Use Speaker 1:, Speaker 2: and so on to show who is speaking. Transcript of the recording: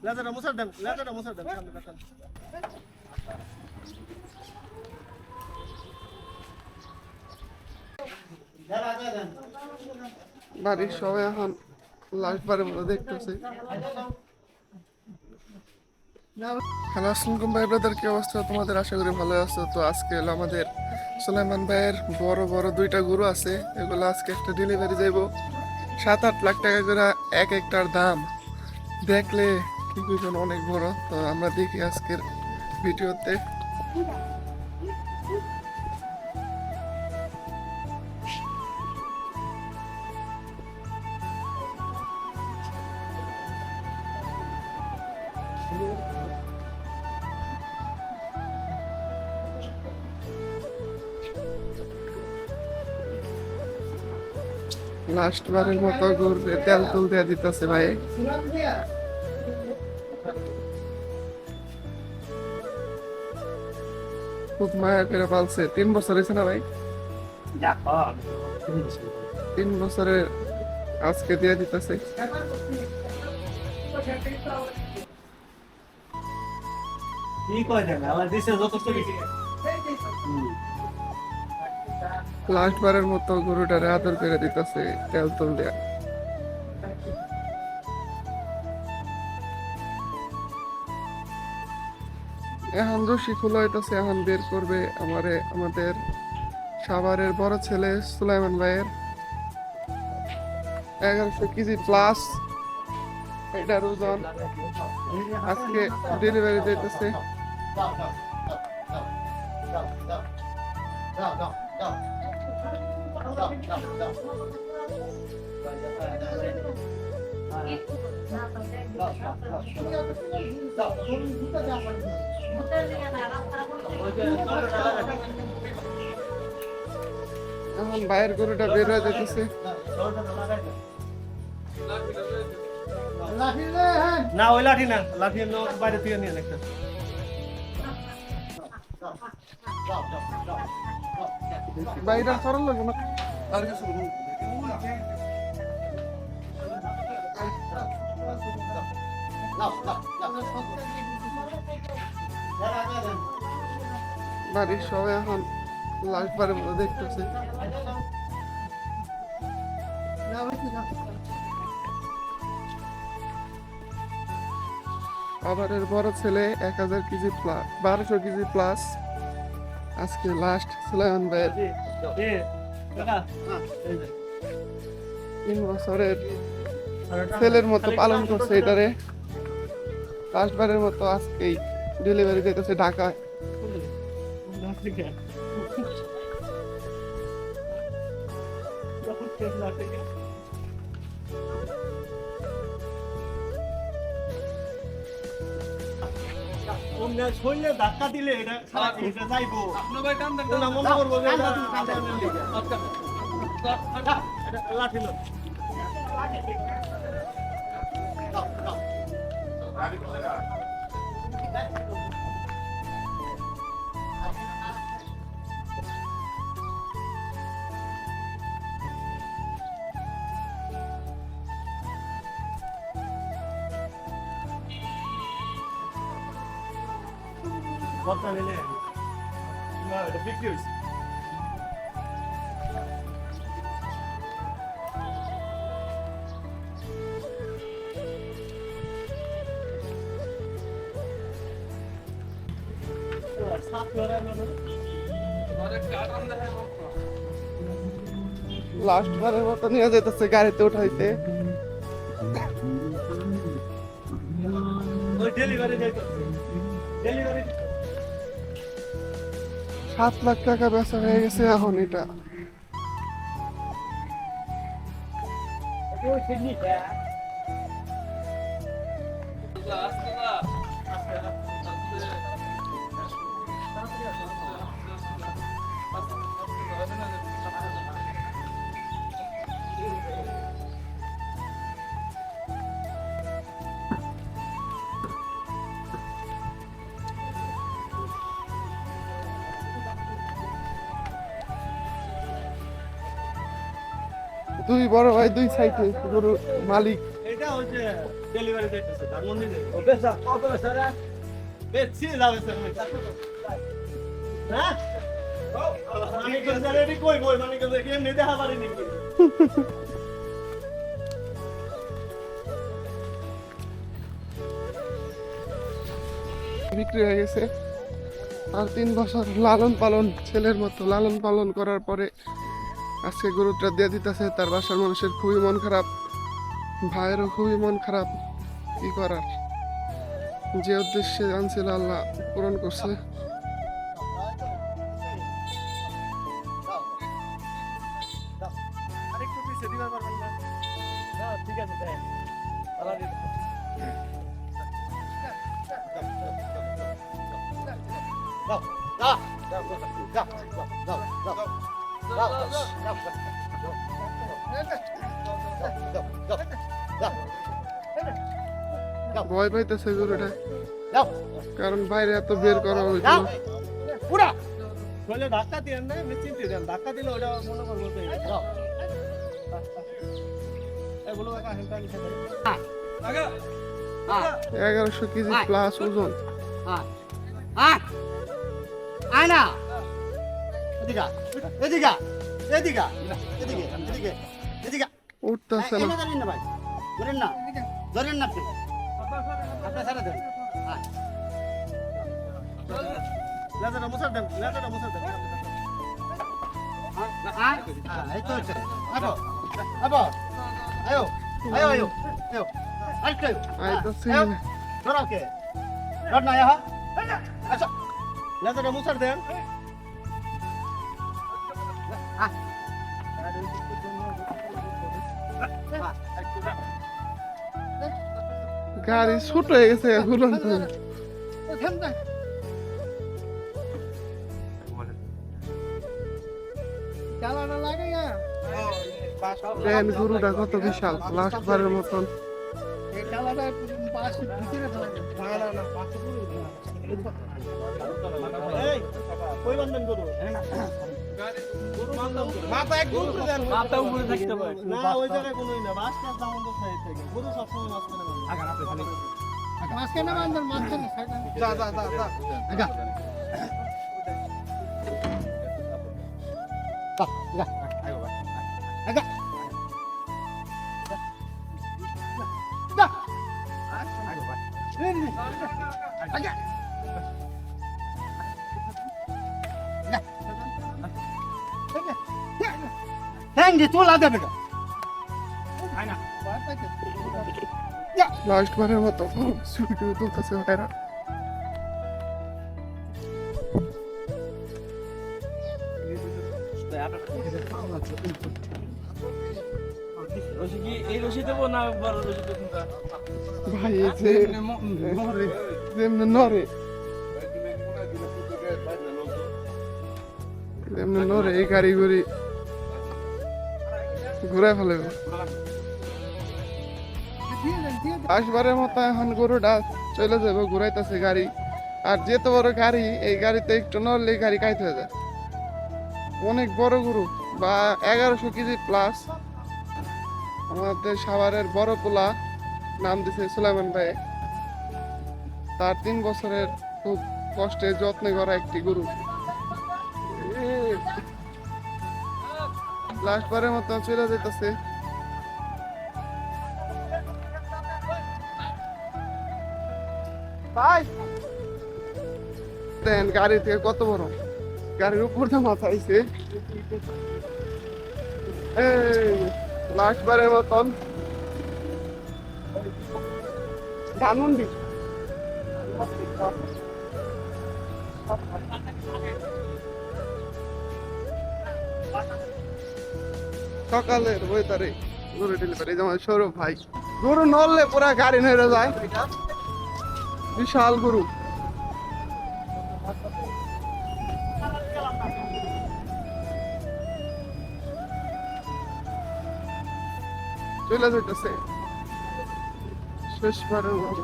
Speaker 1: লেজারটা মুছার দেন, লেজারটা মুছার দেন, সামনে দেখান।
Speaker 2: বাড়ির সবাই এখন লাস্ট বারের মতো দেখতেছে। হ্যালো আসসালামু ভাই ব্রাদার, কি অবস্থা তোমাদের? আশা করি ভালো আছো। তো আজকে হলো আমাদের সুলাইমান ভাইয়ের বড় বড় দুইটা গরু আছে, এগুলো আজকে একটা ডেলিভারি যাইব। 7-8 লাখ টাকা করে এক একটার দাম, দেখলে কি বুঝুন অনেক বড়। তো আমরা দেখি আজকের ভিডিওতে। লাস্ট বারের মতো গরুতে তেল তুল দিয়ে দিতেছে ভাই। খুব মায়া করে পালছে। 3 বছর হয়েছে না ভাই? 3 বছরের আজকে দিয়ে দিতেছে। লাস্ট বারের মতো গরুটারে আদর করে দিতেছে তেল তুল দেয়া। এখন রশি খোলা হইতেছে, এখন বের করবে আমাদের সাভারের বড় ছেলে সুলাইমান ভাইয়ের 1100 কেজি প্লাস এটার ওজন। আজকে ডেলিভারি দিতেছে। এখন বাইরের গরুটা বের হয়ে যেতেছে।
Speaker 1: না ওই লাঠি না, লাঠি বাইরে থেকে নিয়ে একটা।
Speaker 2: বাইরে সরল লাগবে না আর কিছু। বাড়ির সবাই এখন লাস্ট বারের মতো দেখতেছে। আবারের বড় ছেলে 1000 কেজি প্লাস, 1200 কেজি প্লাস আজকে লাস্ট সুলাইমান ভাইয়ের 3 বছরের ছেলের মতো পালন করছে এটারে। লাস্ট বারের মতো আজকেই ডেলিভারি দিতেছে ঢাকায়।
Speaker 1: ধাক্কা দিলে এটা যাইবো, মনে করবো লাঠি লোক। বদনা নিলে এটা বিক্রি হয়েছে।
Speaker 2: লাস্ট বারের মতো নিয়ে যেতেছে গাড়িতে উঠাইতে।
Speaker 1: ডেলিভারি
Speaker 2: 7 লাখ টাকা বেচা হয়ে গেছে এখন এটা। দুই বড় ভাই দুই সাইডে গরুর মালিক।
Speaker 1: এটা হচ্ছে ডেলিভারি দিতেছে ধানমন্ডি
Speaker 3: ও বেসা কত বেসা রে
Speaker 1: বেচছি যাবে স্যার হ্যাঁ মানিক স্যার এটি কই বই মানিক স্যার কেন নিতে হাবারি নাকি
Speaker 2: বিক্রি হয়ে গেছে। আর 3 বছর লালন পালন, ছেলের মতো লালন পালন করার পরে আজকে গরুটা দিয়ে দিতেছে। তার বাসার মানুষের খুবই মন খারাপ, ভাইয়েরও খুবই মন খারাপ। কি করার, যে উদ্দেশ্যে আনছিল আল্লাহ পূরণ করছে।
Speaker 1: আরেকটু পিছে দিবার পারবেন না না ঠিক আছে তাই আলা দিন
Speaker 2: ভয় পাইতেছে গরুটা, কারণ বাইরে এত বের করা হইতো।
Speaker 1: বলে ধাক্কা দিয়েন না নিশ্চিন্তে দেন, ধাক্কা দিলে ওটা মনে করবো এগুলো একা হেলটা নিতে পারে
Speaker 2: 1100 কেজি প্লাস ওজন।
Speaker 3: আয়না এদিকে এদিকে এদিকে এদিকে এদিকে এদিকে
Speaker 2: উঠতেছে না।
Speaker 3: ধরেন না ভাই, ধরেন না ধরেন না আপনি আপনার সারা দেন
Speaker 1: লেজাটা মুছার দেন, লেজাটা মুছার দেন
Speaker 3: এই তো হচ্ছে আবো আবো আয়ো আয়ো আয়ো আয়ো আরেকটু
Speaker 2: আইতাছে
Speaker 3: ধরো কে ধর না ইহা আচ্ছা
Speaker 1: লেজাটা মুছার দেন
Speaker 2: গাড়ি ছোট হয়ে গেছে ঝুলন্ত। ট্রেন গরুটা কত বিশাল, লাস্ট বারের মতন।
Speaker 1: এই কই বান্ধন গরু মাথা একদম উপরে দেন, মাথা উপরে থাকতে পারে না ওই জায়গায় কোনোই না বাস কাজ দাম তো খাই থাকে গরু সব সময় মাছ করে না আগা আপনি খালি
Speaker 3: মাছ কেন বান্দর মাছ কেন
Speaker 1: যা যা যা যা
Speaker 3: আগা আগা আগা হ্যাঁ জি তোলা দেবে
Speaker 2: লাস্ট বারের মতো ছুটি তুলতেছে ভাইরা।
Speaker 1: এই রশি দেবো না বড় রশি দেবো
Speaker 2: ভাই এই যে যেমনি নরে যেমনি নরে এই গাড়ি ঘুরি ঘুরে ফেলে। আসবারের মতো এখন গরুটা চলে যাবে, ঘুরাইতেছে গাড়ি। আর যেত বড় গাড়ি, এই গাড়িতে একটু নড়লে গাড়ি কাইতে হয়ে যায়। অনেক বড় গরু, বা 1100 কেজি প্লাস। আমাদের সাভারের বড় পোলা, নাম দিছে সুলাইমান ভাই। তার 3 বছরের খুব কষ্টে যত্নে করা একটি গরু। লাস্ট বারের মতো চলে যেতেছে। দেন গাড়ি থেকে কত বড়, গাড়ির উপর দিয়ে মাথা আইছে। লাস্ট বারের মতন ধানমন্ডি সকালের ওয়েদারে গরু ডেলিভারি, যেমন সৌরভ ভাই। গরু নড়লে পুরা গাড়ি নেড়ে যায়, বিশাল গরু। চলে যেতেছে শেষবারের মতো।